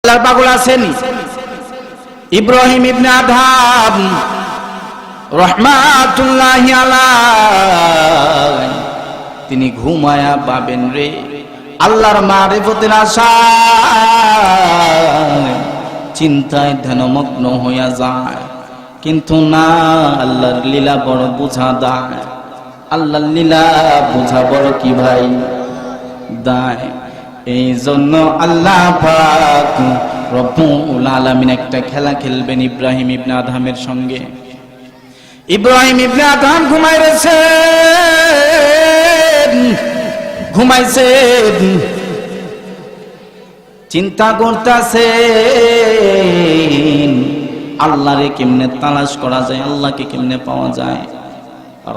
আল্লাহর পাগল আসেনি? ইব্রাহিম ইবনে আদহাম রাহমাতুল্লাহি আলাইহি তিনি ঘুমায়া পাবেন রে আল্লাহর মারিফতের আশায়, চিন্তায় ধ্যানমগ্ন হইয়া যায়। কিন্তু না, আল্লাহর লীলা বড় বুঝা দায়। আল্লাহর লীলা বুঝা বড় কি ভাই দায়। এই জন্য আল্লাহ পাক রব্বুল আলামিন একটা খেলা খেলবেন ইব্রাহিম ইবনে আদহামের সঙ্গে। ইব্রাহিম ইবনে আদহাম ঘুমাইছে, চিন্তা করতেছেন আল্লাহরে কেমনে তালাশ করা যায়, আল্লাহকে কেমনে পাওয়া যায়।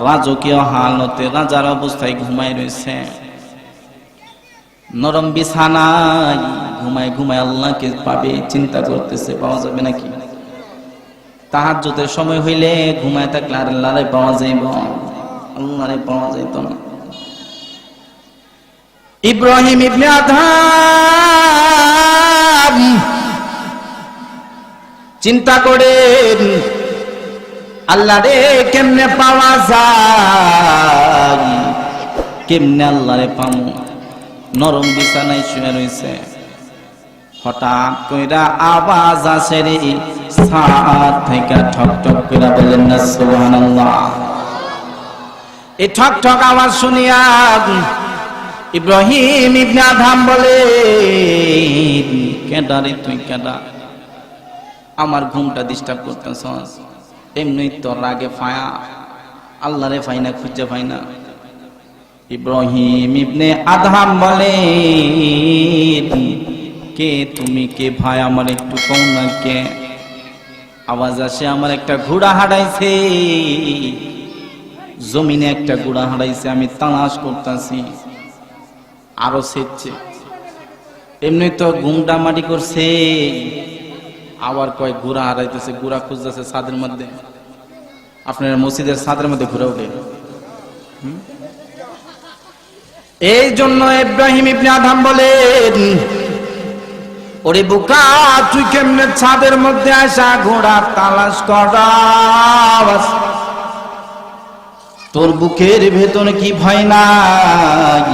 রাজকীয় হালতে রাজার অবস্থায় ঘুমাই রয়েছে, নরম বিছানায় ঘুমায় ঘুমায় আল্লাহকে পাবে, চিন্তা করতেছে পাওয়া যাবে নাকি। তাহাজ্জুদের সময় হইলে ঘুমায় থাকলে আর আল্লাহরে পাওয়া যাইব, আল্লাহরে পাওয়া যাইত না। ইব্রাহিম ইবনে আদহাম চিন্তা করেন আল্লাহরে কেমনে পাওয়া যায়, কেমনে আল্লাহরে পামু। নরম বিছানায় শুয়ে রয়েছে, হঠাৎ কইরা আওয়াজ আসে রে ছাদ থেকে, ঠক ঠক কইরা বলেন না সুবহানাল্লাহ। এই ঠক ঠক আওয়াজ শুনিয়া ইব্রাহিম ইবনে আদহাম বলে, কেডা রে তুই কেডা, আমার ঘুমটা ডিস্টার্ব করতেছস? এমনি তো রাগে ফায়া, আল্লাহরে ফাইনা খুঁজে ফাইনা। ইব্রাহিম ইবনে আদহাম বলে, কে তুমি, কে ভাই, আমার একটু কম না কে। আওয়াজ আসে আমার একটা ঘোড়া হারাইছে, জমিনে একটা ঘোড়া হারাইছে, আমি তালাশ করতেছি। আরো সেচ্ছে, এমনি তো ঘুমটা মাটি করছে, আবার কয় ঘোড়া হারাইতেছে, ঘোড়া খুঁজতেছে ছাদের মধ্যে। আপনার মসজিদের ছাদের মধ্যে ঘোড়া উঠে। এই জন্য ইব্রাহিম ইবনে আদহাম বলেন, ওরে বোকা, তুই কেমনে ছাদের মধ্যে আসা ঘোড়া তালাশ করাস? তোর বুকের ভেতরে কি ভয় নাই?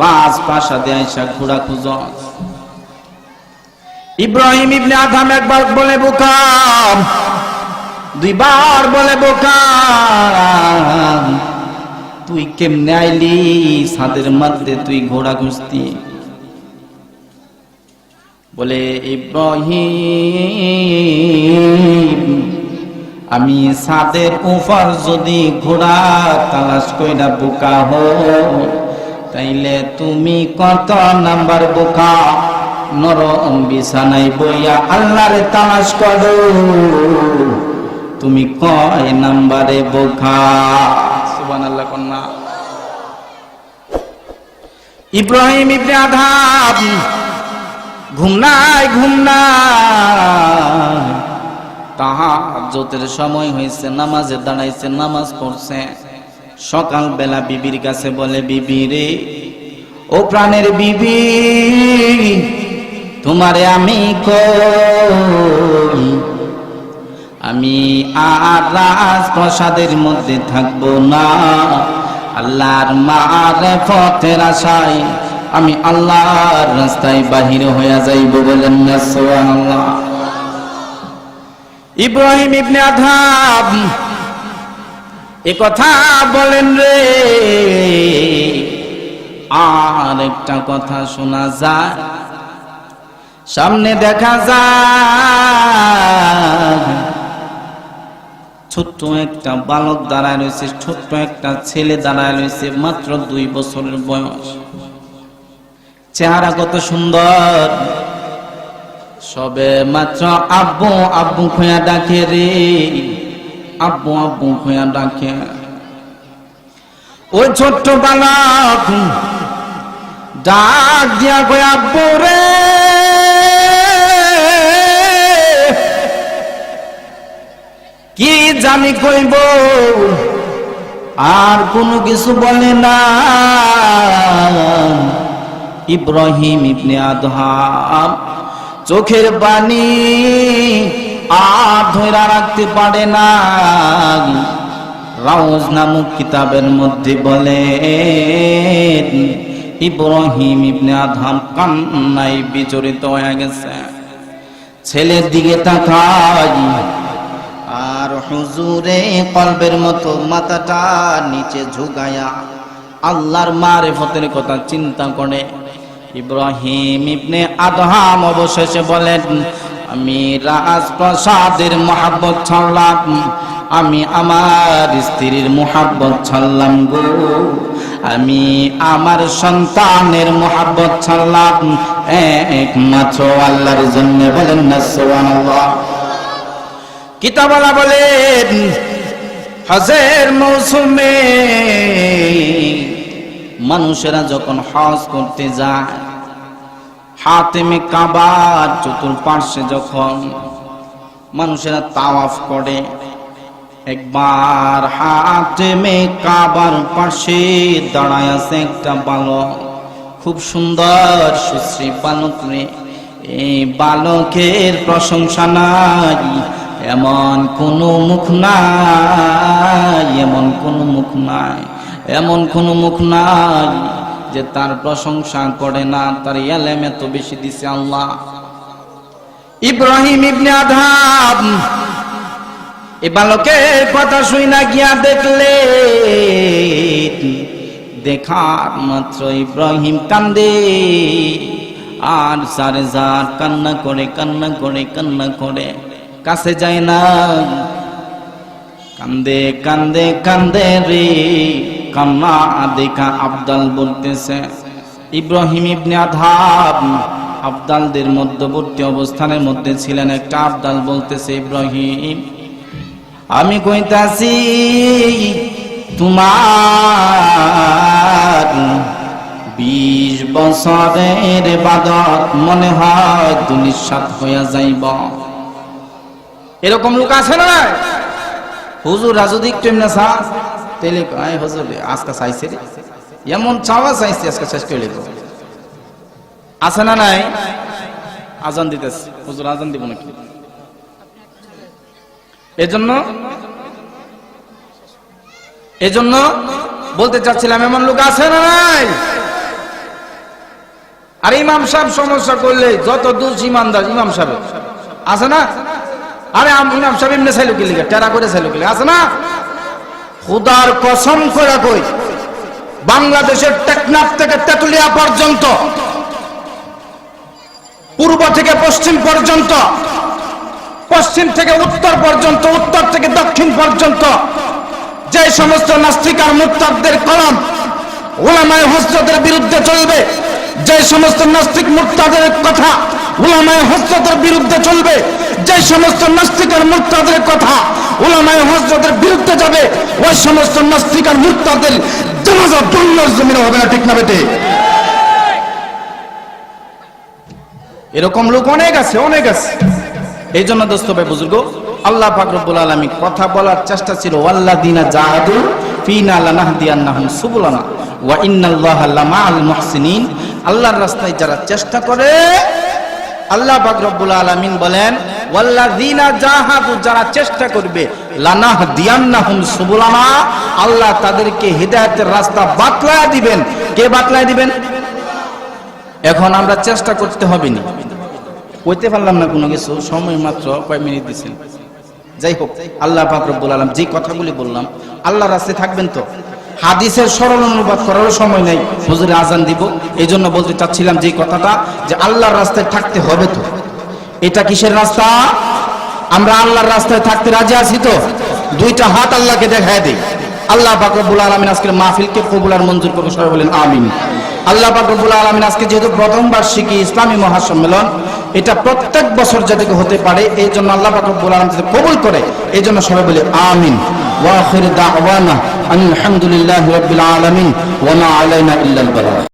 রাজপ্রাসাদে আইসা ঘোড়া খুঁজস? ইব্রাহিম ইবনে আদহাম একবার বলে বোকা, দুইবার বলে বোকা, তুই কেমনে আইলি ছাদের মধ্যে, তুই ঘোড়া খুঁজতি? বলে, ইব্রাহিম আমি ছাদের উপর যদি ঘোড়া তালাশ কইরা বোকা হও, তাইলে তুমি কত নাম্বার বোকা? নরম বিছানায় বইয়া আল্লাহরে তালাশ করো, তুমি কয় নাম্বারে বোকা? সুবহানাল্লাহ কন্যা। ইব্রাহিম ইবনে আদহাম ঘুম নাই, ঘুম নাই। তাহাজ্জুদের সময় হয়েছে, নামাজে দাঁড়াইছে, নামাজ পড়ছে। সকাল বেলা বিবির কাছে বলে, বিবি রে, ও প্রাণের বিবি, তোমারে আমি কই, আমি আর রাজপ্রাসাদের মধ্যে থাকবো না, আল্লাহর মারিফতের আশায় আমি আল্লাহর রাস্তায় বাহির হইয়া যাইব। বলেন না সুবহানাল্লাহ। ইব্রাহিম ইবনে আদহাম এ কথা বলেন রে, আর একটা কথা শোনা যায়, সামনে দেখা যায় ছোট্ট একটা বালক দাঁড়ায় রয়েছে, ছোট্ট একটা ছেলে দাঁড়ায় রয়েছে, মাত্র 2 বছরের বয়স। চেহারা কত সুন্দর, সবে মাত্র আব্বু আব্বু খোয়া ডাকে রে, আব্বু আব্বু খোয়া ডাকে। ওই ছোট্ট বালক ডাক দিয়া কয়, আব্বু রে, কি জানি কইব, আর কোনো কিছু বলে না। ইব্রাহিম ইবনে আদহাম চোখের পানি আর ধরে রাখতে পারে না। রাউজ নামক কিতাবের মধ্যে বলেন ইব্রাহিম ইবনে আদহাম কান্নায় বিচলিত হয়ে গেছে। ছেলের দিকে তাকাই আর হুজুরে কলবের মতো মাথাটা নিচে ঝুঁকায়া আল্লাহর মারিফতের কথা চিন্তা করে ইব্রাহিম ইবনে আদহাম অবশেষে বলেন, আমি রাজপ্রাসাদের মহব্বত ছাড়লাম, আমি আমার স্ত্রীর মহব্বত ছাড়লাম গো, আমি আমার সন্তানের মহব্বত ছাড়লাম একমাত্র আল্লাহর জন্য। বলেন না সুবহানাল্লাহ। কিতাবওয়ালা বলেন হজের মৌসুমে মানুষেরা যখন হজ করতে যায়, হাতেমে কাবার চতুর্পার্শ্বে যখন মানুষেরা তাওয়াফ করে, একবার হাতেমে কাবার পাশে দাঁড়ায় আছে একটা বালক, খুব সুন্দর সুশ্রী বালক রে। এই বালকের প্রশংসা নাই, এমন কোন মুখ নাই, এমন কোন মুখ নাই, এমন কোন মুখ নাই যে তার প্রশংসা করে না। তার ইলম এত বেশি দিছে আল্লাহ। ইব্রাহিম ইবনে আদহাম এই বালকের কথা শুই না গিয়া দেখলে, দেখার মাত্র ইব্রাহিম কান্দে আর সারে যার কান্না করে কান্না করে কান্না করে, কাছে যায় না, কান্দে কান্দে কান্দে রে। কান্না দেখা আব্দাল বলতেছে, ইব্রাহিম ইবনে আদহাম আব্দালদের মধ্যবর্তী অবস্থানের মধ্যে ছিলেন। একটা আব্দাল বলতেছে, ইব্রাহিম আমি কইতাছি তোমার 20 বছরের ইবাদত মনে হয় দুনিশাত হইয়া যাইব। এরকম লোক আছে না? হুজুর যদি একটু এমনি চা তেলে হুজুর আজকে চাইছে রে, এমন চাওয়া চাইছে আজকে শেষ করে লিখো, আছে না নাই? আজান দিতেছে, হুজুর আজান দিব নাকি? এজন্য বলতে চাচ্ছিলাম এমন লোক আছে না নাই? আর ইমাম সাহেব সমস্যা করলে যত দোষ ইমানদার ইমাম সাহেব আছে না? আরে ইমাম সাহেব এমনি চাইলো কি লিখে, টেরা করে চাইলো কি লিখে, আছে না? খুদার কসম করে কই, বাংলাদেশের টেকনাফ থেকে তেতুলিয়া পর্যন্ত, পূর্ব থেকে পশ্চিম পর্যন্ত, পশ্চিম থেকে উত্তর পর্যন্ত, উত্তর থেকে দক্ষিণ পর্যন্ত যে সমস্ত নাস্তিক আর মুরতাদদের কলম উলামায়ে হযরতের বিরুদ্ধে চলবে, যে সমস্ত নাস্তিক মুরতাদের কথা উলামায়ে হযরতের বিরুদ্ধে চলবে, যে সমস্ত নাস্তিক আর মুরতাদের কথা উলামায়ে হযরতের বিরুদ্ধে যাবে, ওই সমস্ত নাস্তিক আর মুরতাদের জানাজা দুনিয়ার জমিনে হবে না। ঠিক না বেটে? এরকম লোক অনেক আছে, অনেক আছে। এই জন্য দোস্ত ভাই বুজুর্গ, আল্লাহ পাক রব্বুল আলামিন কথা বলার চেষ্টা ছিল, ওয়াল্লাযিনা জাহাদু ফিনা লানাহদিয়ান্নাহুম সুবুলানা ওয়া ইন্নাল্লাহা লামাআল মুহসিনিন। আল্লাহর রাস্তায় যারা চেষ্টা করে, আল্লাহ পাক রব্বুল আলামিন বলেন ওয়াল্লাযিনা জাহাদু, যারা চেষ্টা করবে, লানাহদিয়ান্নাহুম সুবুলানা, আল্লাহ তাদেরকে হিদায়াতের রাস্তা বাতলায় দিবেন। কে বাতলায় দিবেন? এখন আমরা চেষ্টা করতে হবে না, কইতে পারলাম না কোনো কিছু, সময় মাত্র কয়েক মিনিট দিচ্ছেন। যাই হোক, আল্লাহ পাক রব্বুল আলামিন যে কথাগুলি বললাম, আল্লাহর রাস্তায় থাকবেন তো। হাদিসের সরল অনুবাদ করারও সময় নেই, হুজুরে আজান দিব, এই জন্য বলতে চাচ্ছিলাম যে কথাটা, যে আল্লাহর রাস্তায় থাকতে হবে তো। এটা কিসের রাস্তা? আমরা আল্লাহর রাস্তায় থাকতে রাজি আছি তো? দুইটা হাত আল্লাহকে দেখায় দেই। আল্লাহ পাক রব্বুল আলামিন আজকের মাহফিলকে কবুল আর মঞ্জুর করুন, সবাই বলেন আমিন। আল্লাহ পাক রব্বুল আলামিন আজকে যেহেতু প্রথম বার্ষিকী ইসলামী মহাসম্মেলন, এটা প্রত্যেক বছর যাতে হতে পারে, এই জন্য আল্লাহ পাক রব্বুল আলামিন যাতে কবুল করে, এই জন্য সবাই বলে আমিন। ওয়া আখির দাওয়ানা আলহামদুলিল্লাহি রাব্বিল আলামিন ওয়া মা আলাইনা ইল্লাল বালাগ।